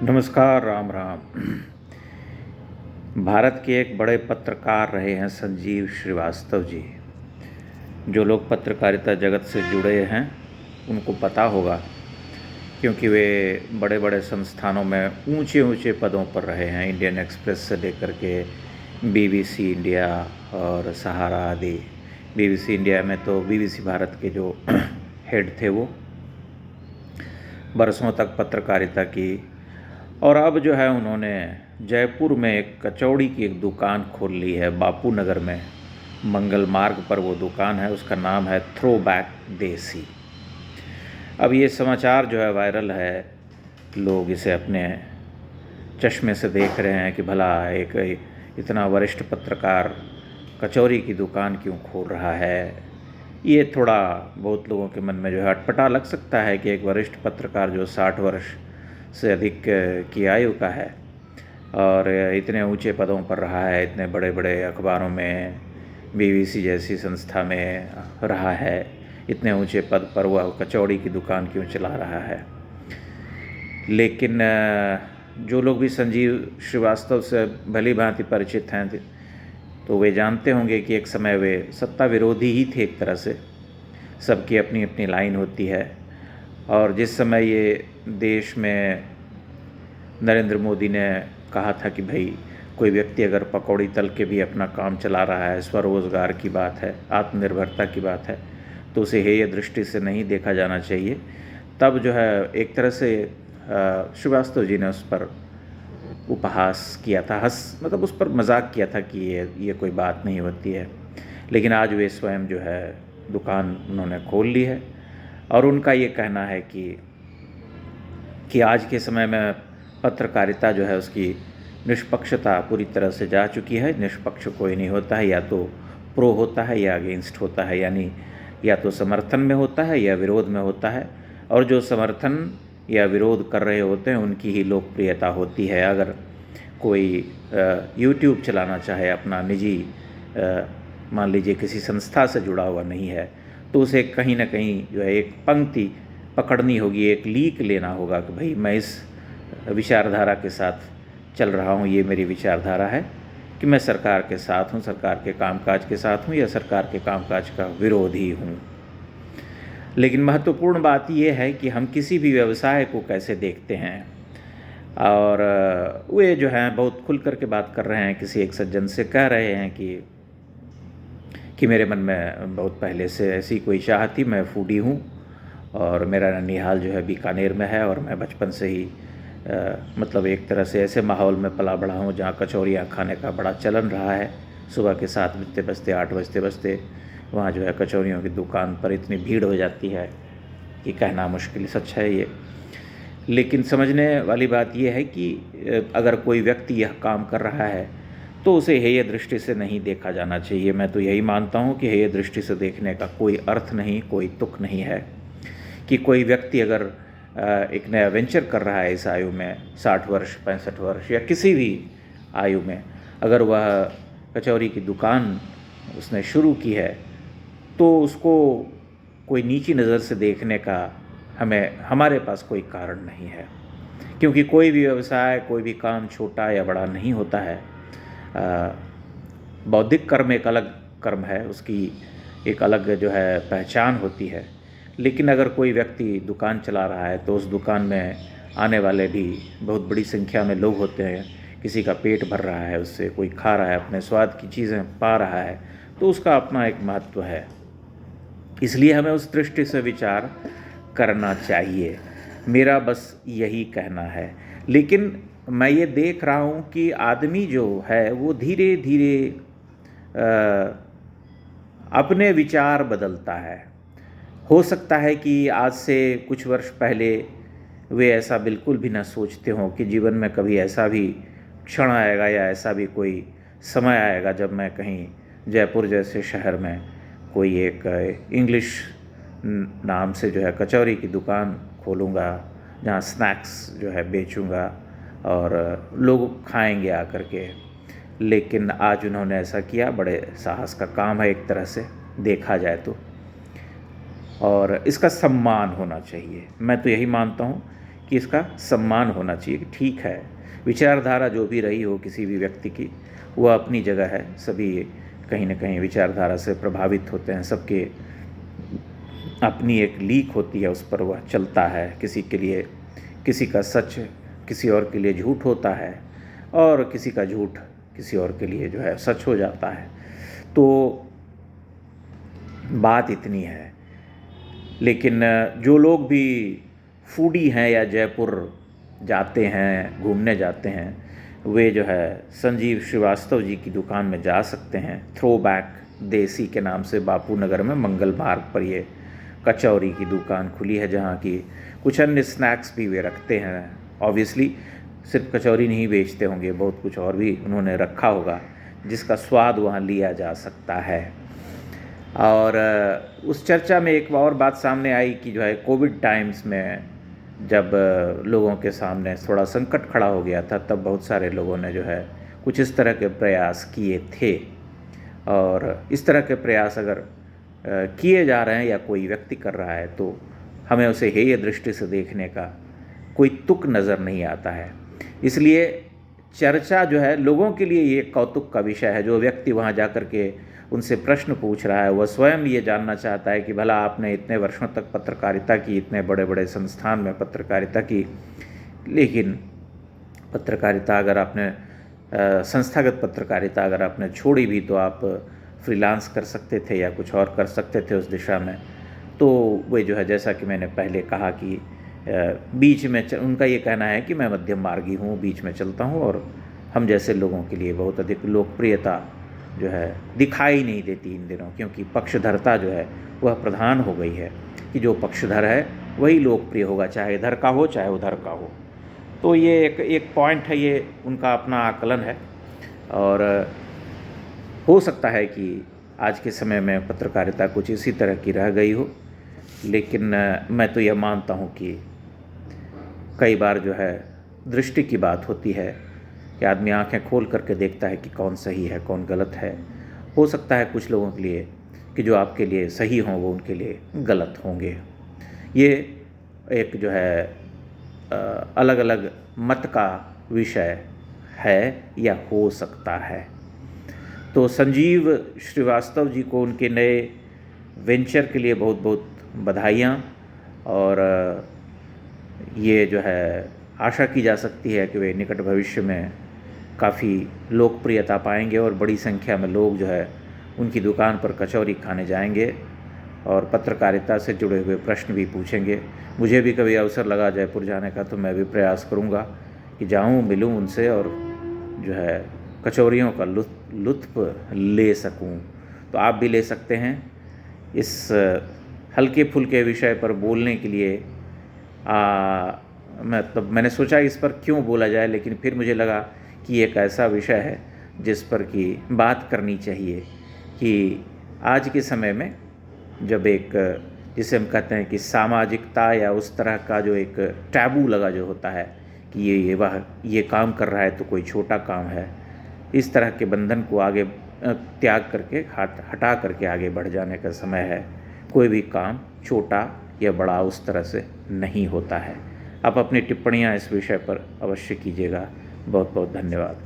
नमस्कार, राम राम। भारत के एक बड़े पत्रकार रहे हैं संजीव श्रीवास्तव जी। जो लोग पत्रकारिता जगत से जुड़े हैं उनको पता होगा, क्योंकि वे बड़े बड़े संस्थानों में ऊंचे ऊंचे पदों पर रहे हैं। इंडियन एक्सप्रेस से लेकर के बीबीसी इंडिया और सहारा आदि। बीबीसी इंडिया में तो बीबीसी भारत के जो हेड थे वो बरसों तक पत्रकारिता की। और अब जो है उन्होंने जयपुर में एक कचौड़ी की एक दुकान खोल ली है, बापू नगर में मंगल मार्ग पर वो दुकान है। उसका नाम है थ्रो बैक देसी। अब ये समाचार जो है वायरल है, लोग इसे अपने चश्मे से देख रहे हैं कि भला एक इतना वरिष्ठ पत्रकार कचौरी की दुकान क्यों खोल रहा है। ये थोड़ा बहुत लोगों के मन में जो है अटपटा लग सकता है कि एक वरिष्ठ पत्रकार जो 60 वर्ष से अधिक की आयु का है और इतने ऊंचे पदों पर रहा है, इतने बड़े बड़े अखबारों में, बीबीसी जैसी संस्था में रहा है, इतने ऊंचे पद पर वह कचौड़ी की दुकान क्यों चला रहा है। लेकिन जो लोग भी संजीव श्रीवास्तव से भली भांति परिचित हैं तो वे जानते होंगे कि एक समय वे सत्ता विरोधी ही थे। एक तरह से सबकी अपनी अपनी लाइन होती है। और जिस समय ये देश में नरेंद्र मोदी ने कहा था कि भाई कोई व्यक्ति अगर पकौड़ी तल के भी अपना काम चला रहा है, स्वरोज़गार की बात है, आत्मनिर्भरता की बात है, तो उसे हेय दृष्टि से नहीं देखा जाना चाहिए। तब जो है एक तरह से श्रीवास्तव जी ने उस पर उपहास किया था, मतलब उस पर मजाक किया था कि ये कोई बात नहीं होती है। लेकिन आज वे स्वयं जो है दुकान उन्होंने खोल ली है और उनका ये कहना है कि आज के समय में पत्रकारिता जो है उसकी निष्पक्षता पूरी तरह से जा चुकी है। निष्पक्ष कोई नहीं होता है, या तो प्रो होता है या अगेंस्ट होता है, यानी या तो समर्थन में होता है या विरोध में होता है। और जो समर्थन या विरोध कर रहे होते हैं उनकी ही लोकप्रियता होती है। अगर कोई यूट्यूब चलाना चाहे, अपना निजी मान लीजिए किसी संस्था से जुड़ा हुआ नहीं है, तो उसे कहीं ना कहीं जो है एक पंक्ति पकड़नी होगी, एक लीक लेना होगा कि भाई मैं इस विचारधारा के साथ चल रहा हूँ, ये मेरी विचारधारा है कि मैं सरकार के साथ हूँ, सरकार के कामकाज के साथ हूँ, या सरकार के कामकाज का विरोधी हूँ। लेकिन महत्वपूर्ण बात यह है कि हम किसी भी व्यवसाय को कैसे देखते हैं। और वे जो हैं बहुत खुल कर के बात कर रहे हैं। किसी एक सज्जन से कह रहे हैं कि मेरे मन में बहुत पहले से ऐसी कोई चाह थी, मैं फूडी हूँ और मेरा ननिहाल जो है बीकानेर में है, और मैं बचपन से ही मतलब एक तरह से ऐसे माहौल में पला बड़ा हूँ जहाँ कचौरियाँ खाने का बड़ा चलन रहा है। सुबह के 7 बजते बजते 8 बजते बजते वहाँ जो है कचौरियों की दुकान पर इतनी भीड़ हो जाती है कि कहना मुश्किल सच है ये। लेकिन समझने वाली बात यह है कि अगर कोई व्यक्ति यह काम कर रहा है तो उसे हेय दृष्टि से नहीं देखा जाना चाहिए। मैं तो यही मानता हूँ कि हेय दृष्टि से देखने का कोई अर्थ नहीं, कोई तुक नहीं है। कि कोई व्यक्ति अगर एक नया वेंचर कर रहा है इस आयु में, 60 वर्ष 65 वर्ष या किसी भी आयु में, अगर वह कचौरी की दुकान उसने शुरू की है तो उसको कोई नीची नज़र से देखने का हमारे पास कोई कारण नहीं है। क्योंकि कोई भी व्यवसाय, कोई भी काम छोटा या बड़ा नहीं होता है। बौद्धिक कर्म एक अलग कर्म है, उसकी एक अलग जो है पहचान होती है। लेकिन अगर कोई व्यक्ति दुकान चला रहा है तो उस दुकान में आने वाले भी बहुत बड़ी संख्या में लोग होते हैं। किसी का पेट भर रहा है, उससे कोई खा रहा है, अपने स्वाद की चीज़ें पा रहा है, तो उसका अपना एक महत्व है। इसलिए हमें उस दृष्टि से विचार करना चाहिए। मेरा बस यही कहना है। लेकिन मैं ये देख रहा हूँ कि आदमी जो है वो धीरे धीरे अपने विचार बदलता है। हो सकता है कि आज से कुछ वर्ष पहले वे ऐसा बिल्कुल भी ना सोचते हों कि जीवन में कभी ऐसा भी क्षण आएगा या ऐसा भी कोई समय आएगा जब मैं कहीं जयपुर जैसे शहर में कोई एक इंग्लिश नाम से जो है कचौरी की दुकान खोलूँगा, जहाँ स्नैक्स जो है बेचूँगा और लोग खाएंगे आकर के। लेकिन आज उन्होंने ऐसा किया, बड़े साहस का काम है एक तरह से देखा जाए तो, और इसका सम्मान होना चाहिए। मैं तो यही मानता हूँ कि इसका सम्मान होना चाहिए कि ठीक है, विचारधारा जो भी रही हो किसी भी व्यक्ति की, वह अपनी जगह है। सभी कहीं ना कहीं विचारधारा से प्रभावित होते हैं, सबके अपनी एक लीक होती है, उस पर वह चलता है। किसी के लिए किसी का सच किसी और के लिए झूठ होता है, और किसी का झूठ किसी और के लिए जो है सच हो जाता है। तो बात इतनी है। लेकिन जो लोग भी फूडी हैं या जयपुर जाते हैं, घूमने जाते हैं, वे जो है संजीव श्रीवास्तव जी की दुकान में जा सकते हैं। थ्रोबैक देसी के नाम से बापू नगर में मंगल मार्ग पर ये कचौरी की दुकान खुली है, जहाँ की कुछ अन्य स्नैक्स भी वे रखते हैं। ऑब्वियसली सिर्फ कचौरी नहीं बेचते होंगे, बहुत कुछ और भी उन्होंने रखा होगा जिसका स्वाद वहाँ लिया जा सकता है। और उस चर्चा में एक और बात सामने आई कि जो है कोविड टाइम्स में जब लोगों के सामने थोड़ा संकट खड़ा हो गया था, तब बहुत सारे लोगों ने जो है कुछ इस तरह के प्रयास किए थे। और इस तरह के प्रयास अगर किए जा रहे हैं या कोई व्यक्ति कर रहा है, तो हमें उसे हेय दृष्टि से देखने का कोई तुक नज़र नहीं आता है। इसलिए चर्चा जो है लोगों के लिए ये कौतुक का विषय है। जो व्यक्ति वहाँ जा कर के उनसे प्रश्न पूछ रहा है, वह स्वयं ये जानना चाहता है कि भला आपने इतने वर्षों तक पत्रकारिता की, इतने बड़े बड़े संस्थान में पत्रकारिता की, लेकिन पत्रकारिता अगर आपने संस्थागत पत्रकारिता अगर आपने छोड़ी भी, तो आप फ्रीलांस कर सकते थे या कुछ और कर सकते थे उस दिशा में। तो वे जो है, जैसा कि मैंने पहले कहा कि बीच में उनका ये कहना है कि मैं मध्यम मार्गी हूँ, बीच में चलता हूँ, और हम जैसे लोगों के लिए बहुत अधिक लोकप्रियता जो है दिखाई नहीं देती इन दिनों, क्योंकि पक्षधरता जो है वह प्रधान हो गई है कि जो पक्षधर है वही लोकप्रिय होगा, चाहे इधर का हो चाहे उधर का हो। तो ये एक पॉइंट है, ये उनका अपना आकलन है। और हो सकता है कि आज के समय में पत्रकारिता कुछ इसी तरह की रह गई हो, लेकिन मैं तो यह मानता हूँ कि कई बार जो है दृष्टि की बात होती है कि आदमी आंखें खोल करके देखता है कि कौन सही है कौन गलत है। हो सकता है कुछ लोगों के लिए कि जो आपके लिए सही हों वो उनके लिए गलत होंगे। ये एक जो है अलग अलग मत का विषय है या हो सकता है। तो संजीव श्रीवास्तव जी को उनके नए वेंचर के लिए बहुत बहुत बधाइयाँ। और ये जो है आशा की जा सकती है कि वे निकट भविष्य में काफ़ी लोकप्रियता पाएंगे और बड़ी संख्या में लोग जो है उनकी दुकान पर कचौरी खाने जाएंगे और पत्रकारिता से जुड़े हुए प्रश्न भी पूछेंगे। मुझे भी कभी अवसर लगा जयपुर जाने का, तो मैं भी प्रयास करूंगा कि जाऊं, मिलूं उनसे और जो है कचौरियों का लुत्फ़ ले सकूं। तो आप भी ले सकते हैं। इस हल्के फुल्के विषय पर बोलने के लिए मैंने सोचा इस पर क्यों बोला जाए, लेकिन फिर मुझे लगा कि एक ऐसा विषय है जिस पर कि बात करनी चाहिए कि आज के समय में जब एक जिसे हम कहते हैं कि सामाजिकता या उस तरह का जो एक टैबू लगा जो होता है कि ये काम कर रहा है तो कोई छोटा काम है, इस तरह के बंधन को आगे त्याग करके हटा करके आगे बढ़ जाने का समय है। कोई भी काम छोटा या बड़ा उस तरह से नहीं होता है। आप अपनी टिप्पणियाँ इस विषय पर अवश्य कीजिएगा। बहुत बहुत धन्यवाद।